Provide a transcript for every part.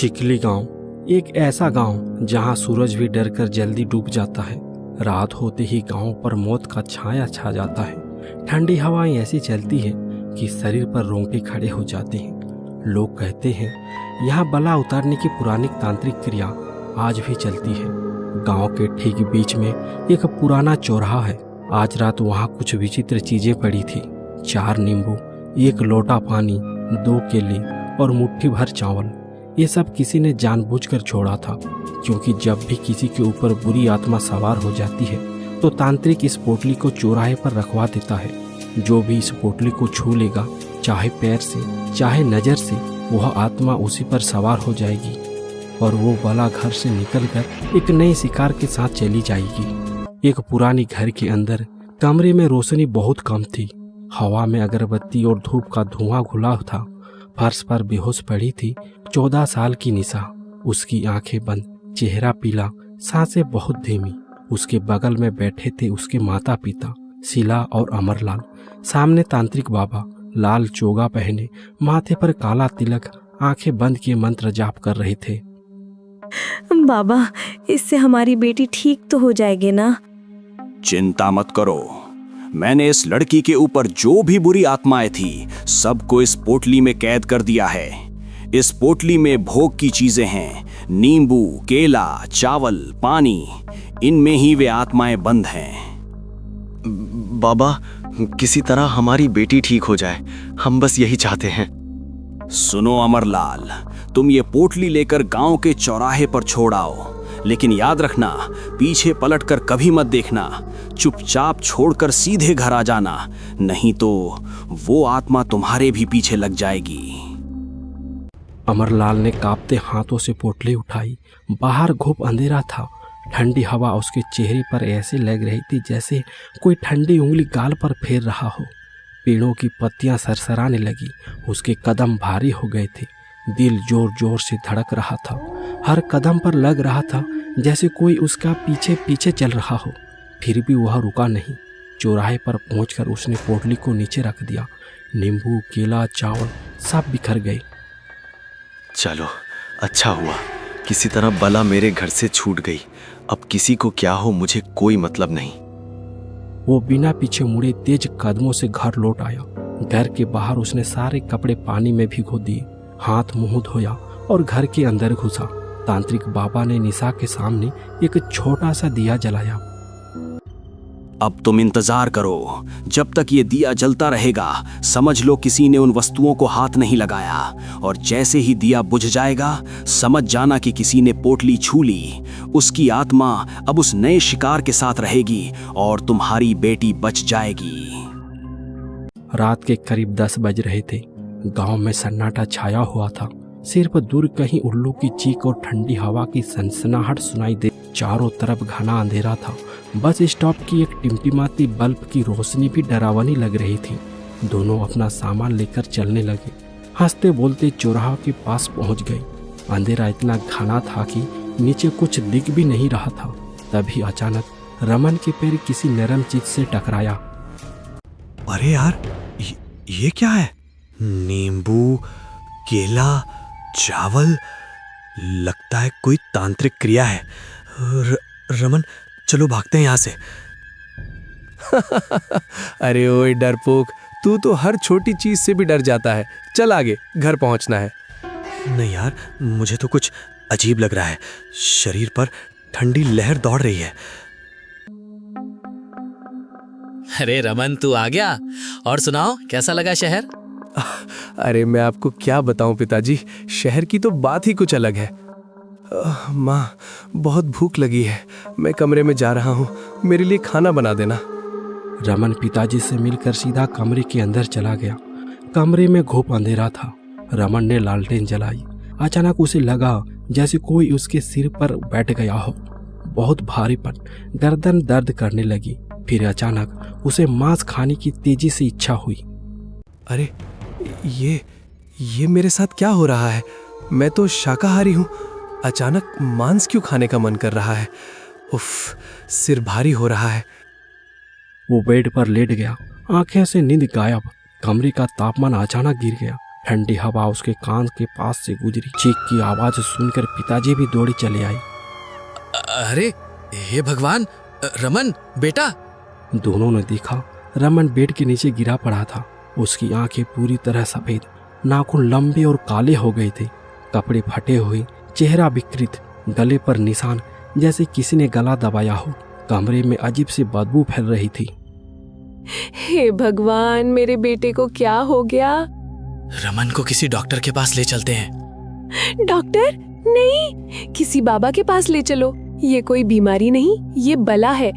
चिखली गांव एक ऐसा गांव जहां सूरज भी डरकर जल्दी डूब जाता है। रात होते ही गांव पर मौत का छाया छा जाता है। ठंडी हवाएं ऐसी चलती है कि शरीर पर रोंगटे खड़े हो जाते हैं। लोग कहते हैं यहाँ बला उतारने की पुरानी तांत्रिक क्रिया आज भी चलती है। गांव के ठीक बीच में एक पुराना चौराहा है। आज रात वहाँ कुछ विचित्र चीजें पड़ी थी। 4 नींबू, 1 लोटा पानी, 2 केले और मुट्ठी भर चावल। ये सब किसी ने जानबूझकर छोड़ा था, क्योंकि जब भी किसी के ऊपर बुरी आत्मा सवार हो जाती है तो तांत्रिक इस पोटली को चौराहे पर रखवा देता है। जो भी इस पोटली को छू लेगा, चाहे पैर से चाहे नजर से, वह आत्मा उसी पर सवार हो जाएगी और वो बला घर से निकलकर एक नए शिकार के साथ चली जाएगी। एक पुरानी घर के अंदर कमरे में रोशनी बहुत कम थी। हवा में अगरबत्ती और धूप का धुआं घुला था। फर्श पर बेहोश पड़ी थी 14 साल की निशा। उसकी आंखें बंद, चेहरा पीला, सांसें बहुत धीमी। उसके बगल में बैठे थे उसके माता पिता शीला और अमरलाल। सामने तांत्रिक बाबा लाल चोगा पहने, माथे पर काला तिलक, आंखें बंद किए मंत्र जाप कर रहे थे। बाबा, इससे हमारी बेटी ठीक तो हो जाएगी ना? चिंता मत करो, मैंने इस लड़की के ऊपर जो भी बुरी आत्माएं थी सबको इस पोटली में कैद कर दिया है। इस पोटली में भोग की चीजें हैं, नींबू, केला, चावल, पानी। इनमें ही वे आत्माएं बंद हैं। बाबा, किसी तरह हमारी बेटी ठीक हो जाए, हम बस यही चाहते हैं। सुनो अमरलाल, तुम ये पोटली लेकर गांव के चौराहे पर छोड़ आओ, लेकिन याद रखना, पीछे पलटकर कभी मत देखना। चुपचाप छोड़कर सीधे घर आ जाना, नहीं तो वो आत्मा तुम्हारे भी पीछे लग जाएगी। अमरलाल ने कांपते हाथों से पोटली उठाई। बाहर घुप अंधेरा था। ठंडी हवा उसके चेहरे पर ऐसे लग रही थी जैसे कोई ठंडी उंगली गाल पर फेर रहा हो। पेड़ों की पत्तियां सरसराने लगी। उसके कदम भारी हो गए थे। दिल जोर जोर से धड़क रहा था। हर कदम पर लग रहा था जैसे कोई उसका पीछे पीछे चल रहा हो। फिर भी वह रुका नहीं। चौराहे पर पहुंचकर उसने पोटली को नीचे रख दिया। नींबू, केला, चावल सब बिखर गए। चलो, अच्छा हुआ, किसी तरह बला मेरे घर से छूट गई। अब किसी को क्या हो, मुझे कोई मतलब नहीं। वो बिना पीछे मुड़े तेज कदमों से घर लौट आया। घर के बाहर उसने सारे कपड़े पानी में भिगो दिए, हाथ मुंह धोया और घर के अंदर घुसा। तांत्रिक बाबा ने निशा के सामने एक छोटा सा दिया जलाया। अब तुम इंतजार करो, जब तक ये दिया जलता रहेगा समझ लो किसी ने उन वस्तुओं को हाथ नहीं लगाया, और जैसे ही दिया बुझ जाएगा समझ जाना कि किसी ने पोटली छू ली। उसकी आत्मा अब उस नए शिकार के साथ रहेगी और तुम्हारी बेटी बच जाएगी। रात के करीब 10 बज रहे थे। गांव में सन्नाटा छाया हुआ था। सिर्फ दूर कहीं उल्लू की चीख और ठंडी हवा की सनसनाहट सुनाई दे। चारों तरफ घना अंधेरा था। बस स्टॉप की एक टिमटिमाती बल्ब की रोशनी भी डरावनी लग रही थी। दोनों अपना सामान लेकर चलने लगे। हंसते बोलते चौराहा के पास पहुंच गए। अंधेरा इतना घना था कि नीचे कुछ दिख भी नहीं रहा था। तभी अचानक रमन के पैर किसी नरम चीज से टकराया। अरे यार, ये क्या है? नींबू, केला, चावल, लगता है कोई तांत्रिक क्रिया है। रमन, चलो भागते हैं यहाँ से। अरे ओए डरपोक, तू तो हर छोटी चीज से भी डर जाता है। चल आगे, घर पहुंचना है। नहीं यार, मुझे तो कुछ अजीब लग रहा है। शरीर पर ठंडी लहर दौड़ रही है। अरे रमन, तू आ गया। और सुनाओ, कैसा लगा शहर? अरे मैं आपको क्या बताऊं पिताजी, शहर की तो बात ही कुछ अलग है। माँ, बहुत भूख लगी है, मैं कमरे में जा रहा हूँ, मेरे लिए खाना बना देना। रमन पिताजी से मिलकर सीधा कमरे के अंदर चला गया। कमरे में घुप अंधेरा था। रमन ने लालटेन जलाई। अचानक उसे लगा जैसे कोई उसके सिर पर बैठ गया हो। बहुत भारीपन, गर्दन दर्द करने लगी। फिर अचानक उसे मांस खाने की तेजी से इच्छा हुई। अरे ये मेरे साथ क्या हो रहा है? मैं तो शाकाहारी हूँ, अचानक मांस क्यों खाने का मन कर रहा है? उफ, सिर भारी हो रहा है। वो बेड पर लेट गया। आंखें से नींद गायब। कमरे का तापमान अचानक गिर गया। ठंडी हवा उसके कान के पास से गुजरी। चीख की आवाज सुनकर पिताजी भी दौड़ी चले आए। अरे हे भगवान, रमन बेटा। दोनों ने देखा रमन बेड के नीचे गिरा पड़ा था। उसकी आंखें पूरी तरह सफेद, नाखून लंबे और काले हो गए थे, कपड़े फटे हुए, चेहरा विकृत, गले पर निशान जैसे किसी ने गला दबाया हो। कमरे में अजीब सी बदबू फैल रही थी। हे भगवान, मेरे बेटे को क्या हो गया? रमन को किसी डॉक्टर के पास ले चलते हैं। डॉक्टर? नहीं, किसी बाबा के पास ले चलो। ये कोई बीमारी नहीं, ये बला है।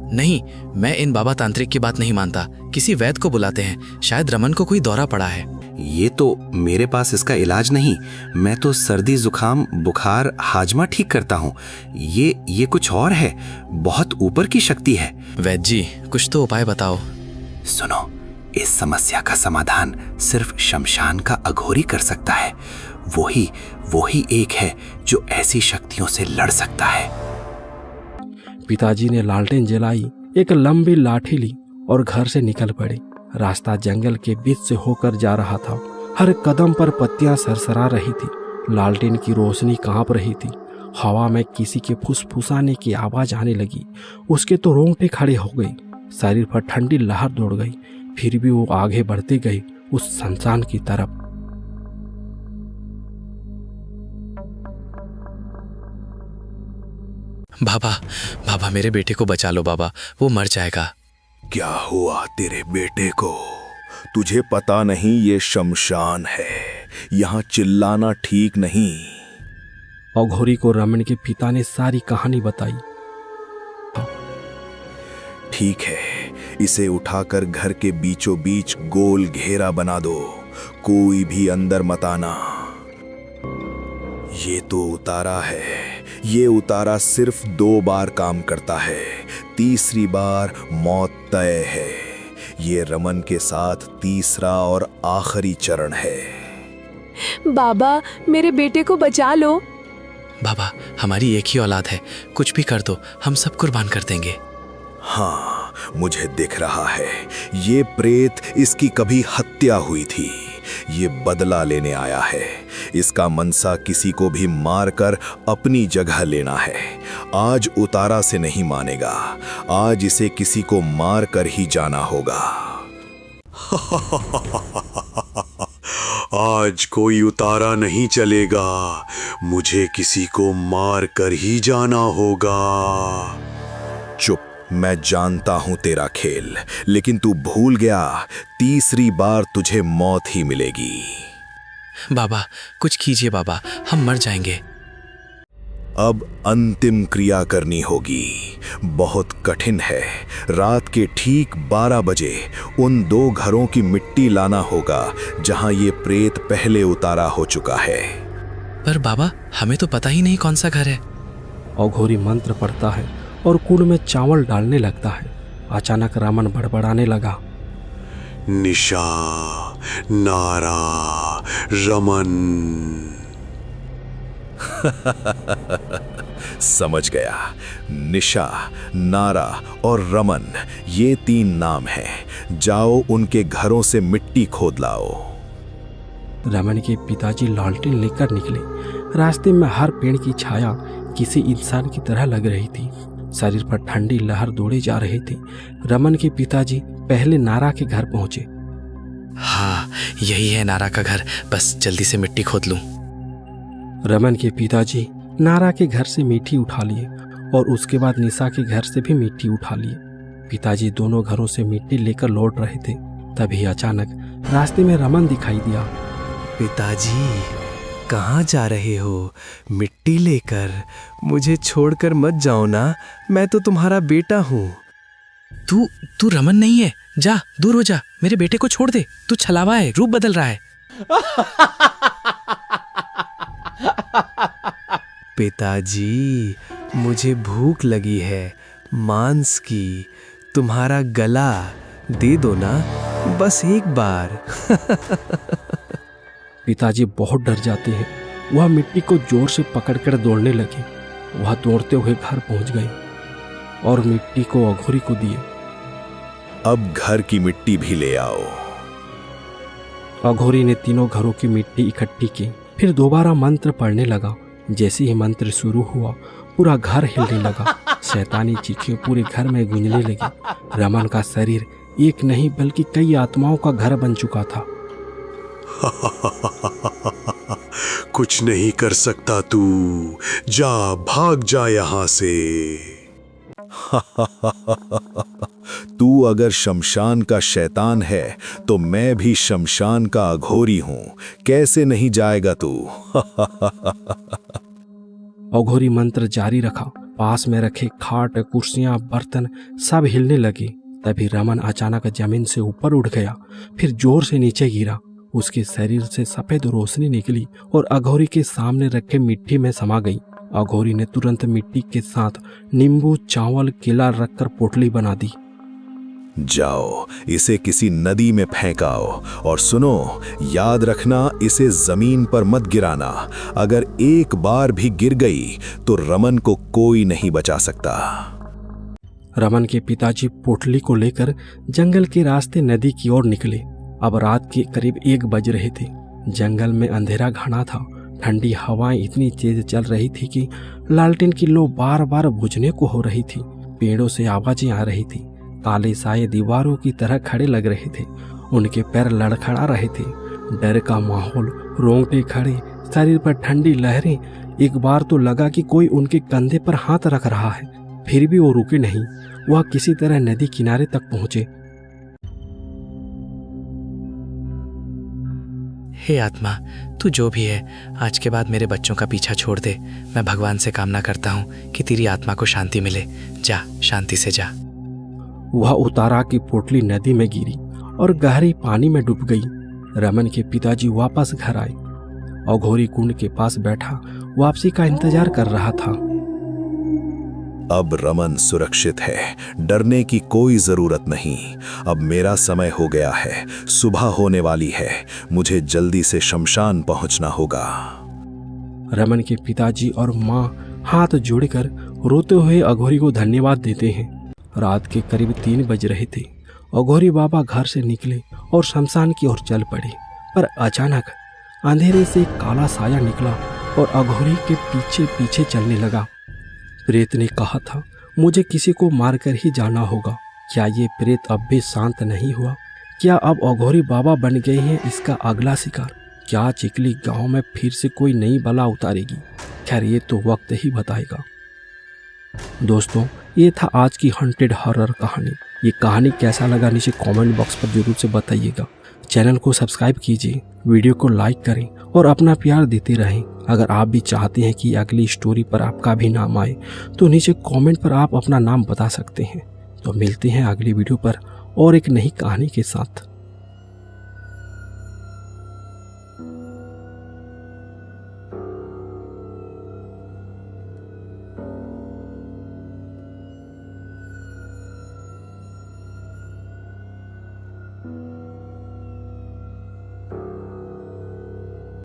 नहीं, मैं इन बाबा तांत्रिक की बात नहीं मानता। किसी वैद्य को बुलाते हैं, शायद रमन को कोई दौरा पड़ा है। ये तो मेरे पास इसका इलाज नहीं। मैं तो सर्दी जुकाम बुखार हाजमा ठीक करता हूँ। ये कुछ और है, बहुत ऊपर की शक्ति है। वैद्य जी, कुछ तो उपाय बताओ। सुनो, इस समस्या का समाधान सिर्फ शमशान का अघोरी कर सकता है। वही एक है जो ऐसी शक्तियों से लड़ सकता है। पिताजी ने लालटेन जलाई, एक लंबी लाठी ली और घर से निकल पड़े। रास्ता जंगल के बीच से होकर जा रहा था। हर कदम पर पत्तियां सरसरा रही थी, लालटेन की रोशनी कांप रही थी। हवा में किसी के फुसफुसाने की आवाज आने लगी। उसके तो रोंगटे खड़े हो गए, शरीर पर ठंडी लहर दौड़ गई। फिर भी वो आगे बढ़ते गए उस शमशान की तरफ। बाबा, मेरे बेटे को बचा लो बाबा, वो मर जाएगा। क्या हुआ तेरे बेटे को? तुझे पता नहीं ये शमशान है, यहाँ चिल्लाना ठीक नहीं। अघोरी को रमन के पिता ने सारी कहानी बताई। ठीक है, इसे उठाकर घर के बीचों बीच गोल घेरा बना दो, कोई भी अंदर मत आना। ये तो उतारा है, ये उतारा सिर्फ 2 बार काम करता है, तीसरी बार मौत तय है। ये रमन के साथ तीसरा और आखिरी चरण है। बाबा, मेरे बेटे को बचा लो। बाबा, हमारी एक ही औलाद है, कुछ भी कर दो, हम सब कुर्बान कर देंगे। हाँ, मुझे दिख रहा है, ये प्रेत इसकी कभी हत्या हुई थी, ये बदला लेने आया है। इसका मनसा किसी को भी मारकर अपनी जगह लेना है। आज उतारा से नहीं मानेगा, आज इसे किसी को मार कर ही जाना होगा। आज कोई उतारा नहीं चलेगा, मुझे किसी को मार कर ही जाना होगा। चुप, मैं जानता हूं तेरा खेल, लेकिन तू भूल गया, तीसरी बार तुझे मौत ही मिलेगी। बाबा, कुछ कीजिए बाबा, हम मर जाएंगे। अब अंतिम क्रिया करनी होगी, बहुत कठिन है। रात के ठीक 12 बजे उन 2 घरों की मिट्टी लाना होगा जहां ये प्रेत पहले उतारा हो चुका है। पर बाबा, हमें तो पता ही नहीं कौन सा घर है। अघोरी मंत्र पढ़ता है और कुंड में चावल डालने लगता है। अचानक रमन बड़बड़ाने लगा। निशा, नारा, रमन। समझ गया, निशा, नारा और रमन, ये 3 नाम हैं। जाओ उनके घरों से मिट्टी खोद लाओ। रमन के पिताजी लालटेन लेकर निकले। रास्ते में हर पेड़ की छाया किसी इंसान की तरह लग रही थी। शरीर पर ठंडी लहर दौड़े जा रही थी। रमन के पिताजी पहले नारा के घर पहुंचे। हाँ, यही है नारा का घर, बस जल्दी से मिट्टी खोद लूं। रमन के पिताजी नारा के घर से मिट्टी उठा लिए और उसके बाद निशा के घर से भी मिट्टी उठा लिए। पिताजी दोनों घरों से मिट्टी लेकर लौट रहे थे, तभी अचानक रास्ते में रमन दिखाई दिया। पिताजी, कहाँ जा रहे हो? मिट्टी लेकर? मुझे छोड़कर मत जाओ ना, मैं तो तुम्हारा बेटा हूँ। तू रमन नहीं है, जा दूर हो जा, मेरे बेटे को छोड़ दे। तू छलावा है, रूप बदल रहा है। पिताजी, मुझे भूख लगी है, मांस की। तुम्हारा गला दे दो ना, बस एक बार। पिताजी बहुत डर जाते हैं। वह मिट्टी को जोर से पकड़कर दौड़ने लगे। वह दौड़ते हुए घर पहुंच गए और मिट्टी को अघोरी को दिए। अब घर की मिट्टी भी ले आओ। अघोरी ने तीनों घरों की मिट्टी इकट्ठी की, फिर दोबारा मंत्र पढ़ने लगा। जैसे ही मंत्र शुरू हुआ पूरा घर हिलने लगा। शैतानी चीखें पूरे घर में गूंजने लगी। रमन का शरीर एक नहीं बल्कि कई आत्माओं का घर बन चुका था। कुछ नहीं कर सकता तू, जा भाग जा यहां से। तू अगर शमशान का शैतान है तो मैं भी शमशान का अघोरी हूं, कैसे नहीं जाएगा तू? अघोरी मंत्र जारी रखा। पास में रखे खाट, कुर्सियां, बर्तन सब हिलने लगे। तभी रमन अचानक जमीन से ऊपर उठ गया, फिर जोर से नीचे गिरा। उसके शरीर से सफेद रोशनी निकली और अघोरी के सामने रखे मिट्टी में समा गई। अघोरी ने तुरंत मिट्टी के साथ नींबू, चावल, केला रखकर पोटली बना दी। जाओ इसे किसी नदी में फेंकाओ और सुनो, याद रखना इसे जमीन पर मत गिराना। अगर एक बार भी गिर गई तो रमन को कोई नहीं बचा सकता। रमन के पिताजी पोटली को लेकर जंगल के रास्ते नदी की ओर निकले। अब रात के करीब 1 बज रहे थे। जंगल में अंधेरा घना था। ठंडी हवाएं इतनी तेज चल रही थी कि लालटेन की लो बार बार बुझने को हो रही थी। पेड़ों से आवाजें आ रही थी। काले साए दीवारों की तरह खड़े लग रहे थे। उनके पैर लड़खड़ा रहे थे। डर का माहौल, रोंगटे खड़े, शरीर पर ठंडी लहरें। एक बार तो लगा कि कोई उनके कंधे पर हाथ रख रहा है, फिर भी वो रुके नहीं। वह किसी तरह नदी किनारे तक पहुंचे। हे आत्मा, तू जो भी है, आज के बाद मेरे बच्चों का पीछा छोड़ दे। मैं भगवान से कामना करता हूँ कि तेरी आत्मा को शांति मिले। जा, शांति से जा। वह उतारा की पोटली नदी में गिरी और गहरी पानी में डूब गई। रमन के पिताजी वापस घर आए। अघोरी कुंड के पास बैठा वापसी का इंतजार कर रहा था। अब रमन सुरक्षित है, डरने की कोई जरूरत नहीं। अब मेरा समय हो गया है, सुबह होने वाली है। मुझे जल्दी से शमशान पहुंचना होगा। रमन के पिताजी और माँ हाथ जोड़कर रोते हुए अघोरी को धन्यवाद देते हैं। रात के करीब 3 बज रहे थे। अघोरी बाबा घर से निकले और शमशान की ओर चल पड़े। पर अचानक अंधेरे से एक काला साया निकला और अघोरी के पीछे पीछे चलने लगा। प्रेत ने कहा था, मुझे किसी को मारकर ही जाना होगा। क्या ये प्रेत अब भी शांत नहीं हुआ? क्या अब अघोरी बाबा बन गए हैं इसका अगला शिकार? क्या चिकली गांव में फिर से कोई नई बला उतारेगी? खैर ये तो वक्त ही बताएगा। दोस्तों, ये था आज की हॉन्टेड हॉरर कहानी। ये कहानी कैसा लगा नीचे कमेंट बॉक्स पर जरूर से बताइएगा। चैनल को सब्सक्राइब कीजिए, वीडियो को लाइक करें और अपना प्यार देते रहें। अगर आप भी चाहते हैं कि अगली स्टोरी पर आपका भी नाम आए तो नीचे कमेंट पर आप अपना नाम बता सकते हैं। तो मिलते हैं अगली वीडियो पर और एक नई कहानी के साथ।